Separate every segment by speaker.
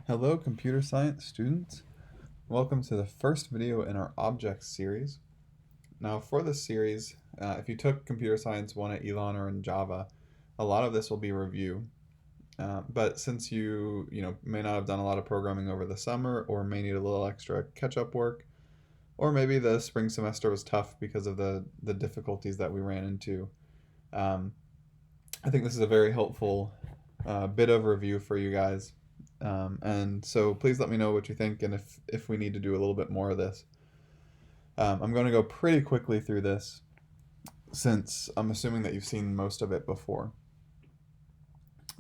Speaker 1: Hello, computer science students. Welcome to the first video in our objects series. Now, for this series, if you took computer science 1 at Elon or in Java, a lot of this will be review. But since you may not have done a lot of programming over the summer or may need a little extra catch-up work, or maybe the spring semester was tough because of the difficulties that we ran into, um, I think this is a very helpful bit of review for you guys. And so please let me know what you think and if we need to do a little bit more of this. I'm going to go pretty quickly through this since I'm assuming that you've seen most of it before.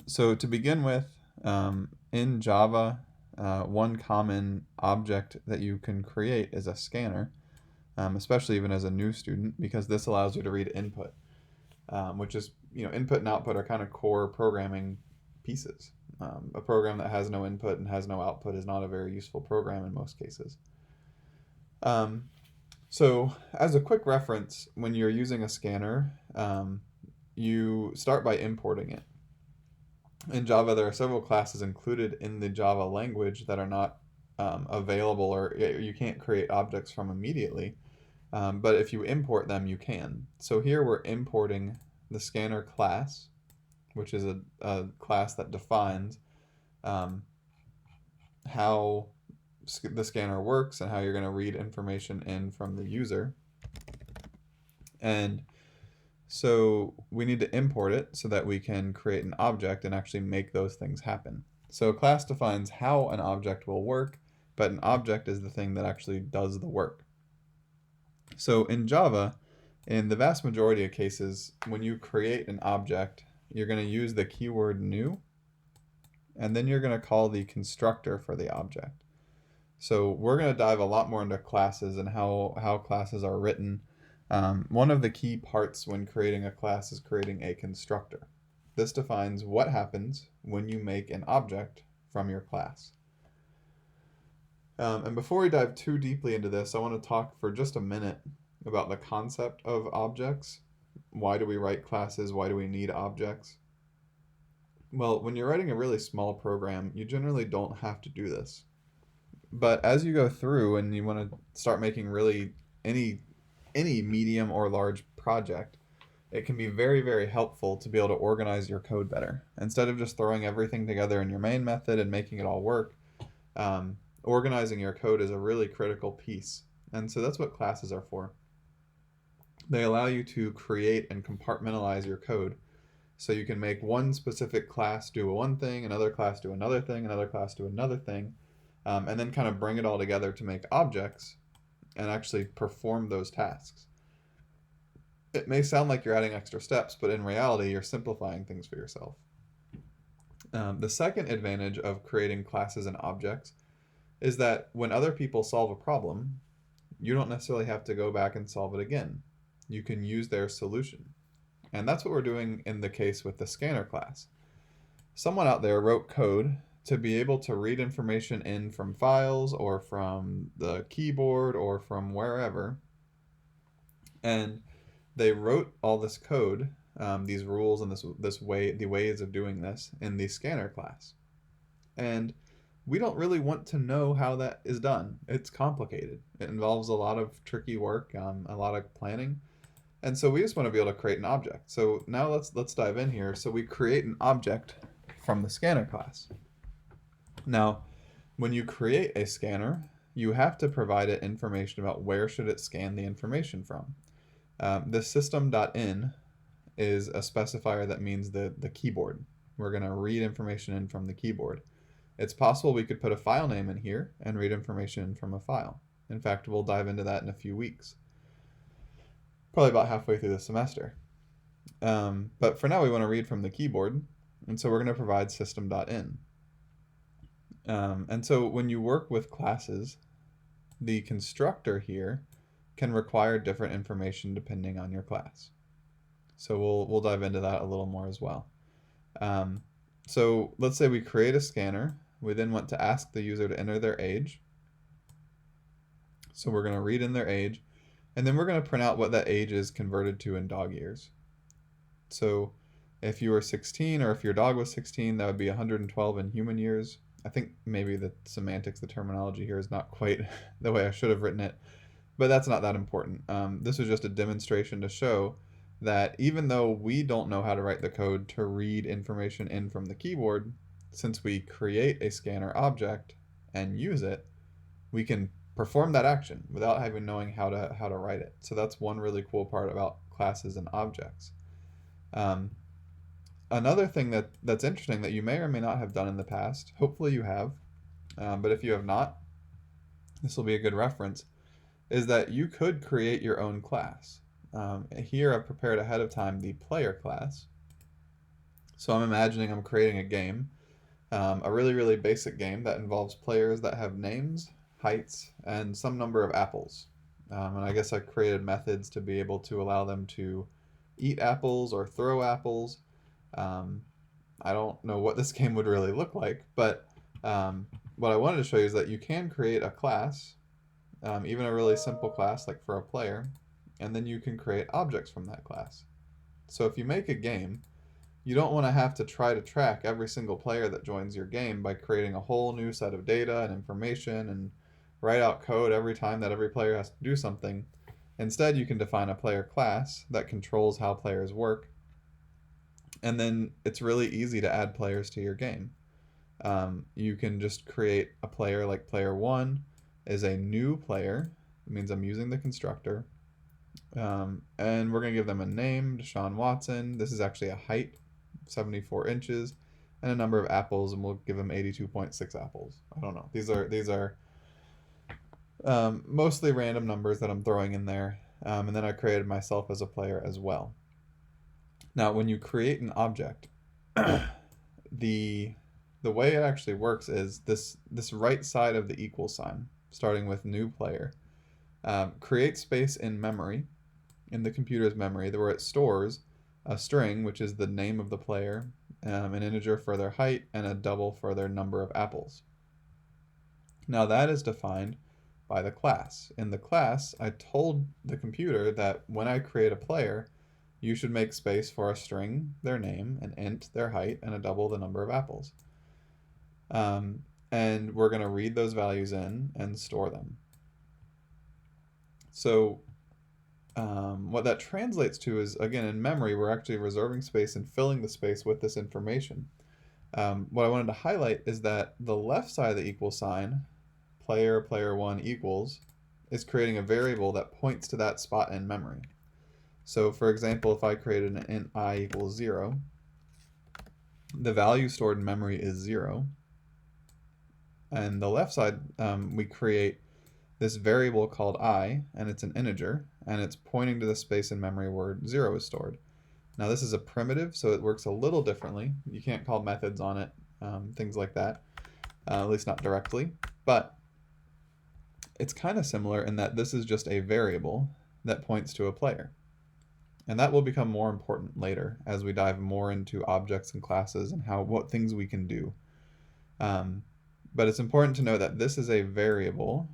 Speaker 1: So to begin with, in Java, one common object that you can create is a scanner, especially even as a new student, because this allows you to read input, which is, input and output are kind of core programming pieces. A program that has no input and has no output is not a very useful program in most cases. So as a quick reference, when you're using a scanner, you start by importing it. In Java, there are several classes included in the Java language that are not available, or you can't create objects from immediately. But if you import them, you can. So here we're importing the scanner class, which is a class that defines how the scanner works and how you're going to read information in from the user. And so we need to import it so that we can create an object and actually make those things happen. So a class defines how an object will work, but an object is the thing that actually does the work. So in Java, in the vast majority of cases, when you create an object, you're going to use the keyword new, and then you're going to call the constructor for the object. So we're going to dive a lot more into classes and how classes are written. One of the key parts when creating a class is creating a constructor. This defines what happens when you make an object from your class. And before we dive too deeply into this, I want to talk for just a minute about the concept of objects. Why do we write classes? Why do we need objects? Well, when you're writing a really small program, you generally don't have to do this. But as you go through and you want to start making really any medium or large project, it can be very, very helpful to be able to organize your code better. Instead of just throwing everything together in your main method and making it all work, organizing your code is a really critical piece. And so that's what classes are for. They allow you to create and compartmentalize your code so you can make one specific class do one thing, another class do another thing, another class do another thing, and then kind of bring it all together to make objects and actually perform those tasks. It may sound like you're adding extra steps, but in reality, you're simplifying things for yourself. The second advantage of creating classes and objects is that when other people solve a problem, you don't necessarily have to go back and solve it again. You can use their solution. And that's what we're doing in the case with the scanner class. Someone out there wrote code to be able to read information in from files or from the keyboard or from wherever. And they wrote all this code, these rules and the ways of doing this in the scanner class. And we don't really want to know how that is done. It's complicated. It involves a lot of tricky work, a lot of planning. And so we just want to be able to create an object. So now let's dive in here. So we create an object from the scanner class. Now, when you create a scanner, you have to provide it information about where should it scan the information from. The system.in is a specifier that means the keyboard. We're going to read information in from the keyboard. It's possible we could put a file name in here and read information in from a file. In fact, we'll dive into that in a few weeks. Probably about halfway through the semester. But for now, we want to read from the keyboard, and so we're going to provide system.in. And so when you work with classes, the constructor here can require different information depending on your class. So we'll dive into that a little more as well. So let's say we create a scanner. We then want to ask the user to enter their age. So we're going to read in their age, and then we're going to print out what that age is converted to in dog years. So if you were 16, or if your dog was 16, that would be 112 in human years. I think maybe the semantics, the terminology here is not quite the way I should have written it, but that's not that important. This was just a demonstration to show that even though we don't know how to write the code to read information in from the keyboard, since we create a scanner object and use it, we can perform that action without even knowing how to write it. So that's one really cool part about classes and objects. Um, Another thing that's interesting that you may or may not have done in the past, hopefully you have, but if you have not, this will be a good reference, is that you could create your own class. Here I've prepared ahead of time the player class. So I'm imagining I'm creating a game, a really, really basic game that involves players that have names, heights, and some number of apples. And I guess I created methods to be able to allow them to eat apples or throw apples. Um, I don't know what this game would really look like, but what I wanted to show you is that you can create a class, even a really simple class like for a player, and then you can create objects from that class. So if you make a game, you don't want to have to try to track every single player that joins your game by creating a whole new set of data and information and write out code every time that every player has to do something. Instead, you can define a player class that controls how players work, and then it's really easy to add players to your game. You can just create a player like player one is a new player. It means I'm using the constructor. And we're going to give them a name, Deshaun Watson. This is actually a height, 74 inches, and a number of apples, and we'll give them 82.6 apples. I don't know. These are mostly random numbers that I'm throwing in there. And then I created myself as a player as well. Now, when you create an object, the way it actually works is this right side of the equal sign, starting with new player, create space in memory, in the computer's memory, where it stores a string, which is the name of the player, an integer for their height, and a double for their number of apples. Now that is defined by the class. In the class, I told the computer that when I create a player, you should make space for a string, their name, an int, their height, and a double the number of apples. And we're going to read those values in and store them. So what that translates to is, again, in memory, we're actually reserving space and filling the space with this information. What I wanted to highlight is that the left side of the equal sign, player1 equals, is creating a variable that points to that spot in memory. So for example, if I created an int I equals 0, the value stored in memory is 0. And the left side, we create this variable called I, and it's an integer, and it's pointing to the space in memory where 0 is stored. Now this is a primitive, so it works a little differently. You can't call methods on it, things like that, at least not directly. But it's kind of similar in that this is just a variable that points to a player. And that will become more important later as we dive more into objects and classes and what things we can do. But it's important to know that this is a variable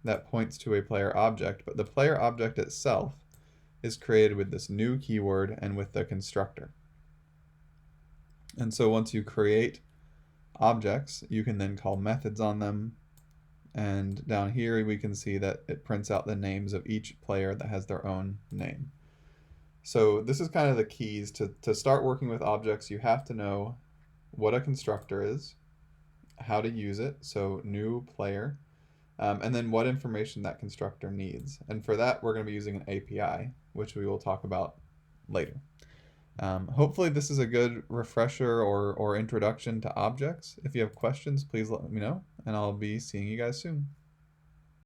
Speaker 1: that points to a player object, but the player object itself is created with this new keyword and with the constructor. And so once you create objects, you can then call methods on them. And down here we can see that it prints out the names of each player that has their own name. So this is kind of the keys to start working with objects. You have to know what a constructor is, how to use it, so new player, and then what information that constructor needs. And for that, we're going to be using an API, which we will talk about later. Hopefully this is a good refresher or introduction to objects. If you have questions, please let me know, and I'll be seeing you guys soon.